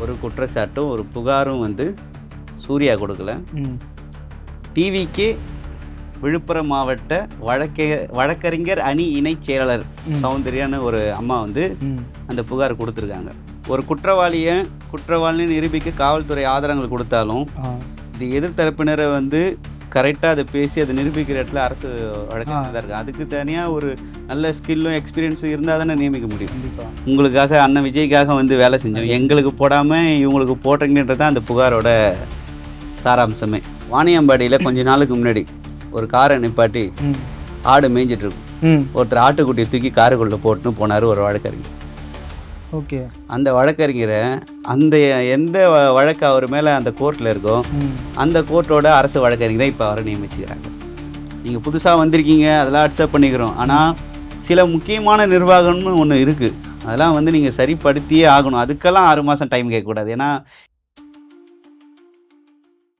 ஒரு குற்றச்சாட்டும் ஒரு புகாரும் வந்து சூர்யா கொடுக்கல. டிவிக்கு விழுப்புரம் மாவட்ட வழக்கறிஞர் அணி இணைச் செயலாளர் சௌந்தர்யான்னு ஒரு அம்மா வந்து அந்த புகார் கொடுத்துருக்காங்க. ஒரு குற்றவாளின்னு நிரூபிக்க காவல்துறை ஆதாரங்கள் கொடுத்தாலும் இது எதிர்த்தரப்பினரை வந்து கரெக்டாக அதை பேசி அதை நிரூபிக்கிற இடத்துல அரசு வழக்கறிஞர் தான் இருக்குது. அதுக்கு தனியாக ஒரு நல்ல ஸ்கில்லும் எக்ஸ்பீரியன்ஸும் இருந்தால் தானே நியமிக்க முடியும். உங்களுக்காக அண்ணன் விஜய்க்காக வந்து வேலை செஞ்சோம், எங்களுக்கு போடாமல் இவங்களுக்கு போடுறீங்கன்றது தான் அந்த புகாரோட சாராம்சமே. வாணியம்பாடியில் கொஞ்ச நாளுக்கு முன்னாடி ஒரு காரை நிப்பாட்டி ஆடு மேய்ஞ்சிட்டு இருக்கும், ஒருத்தர் ஆட்டுக்குட்டியை தூக்கி காருக்குள்ளே போட்டுன்னு போனார் ஒரு வழக்கறிஞர். ஓகே, அந்த வழக்கறிஞரை அந்த எந்த வழக்கு அவர் மேலே அந்த கோர்ட்டில் இருக்கோ அந்த கோர்ட்டோட அரசு வழக்கறிஞரை இப்போ அவரை நியமிச்சுக்கிறாங்க. நீங்கள் புதுசாக வந்திருக்கீங்க, அதெல்லாம் அக்செப்ட் பண்ணிக்கிறோம். ஆனால் சில முக்கியமான நிர்வாகம்னு ஒன்று இருக்குது, அதெல்லாம் வந்து நீங்கள் சரிப்படுத்தியே ஆகணும். அதுக்கெல்லாம் 6 மாதம் டைம் கேட்கக்கூடாது. ஏன்னா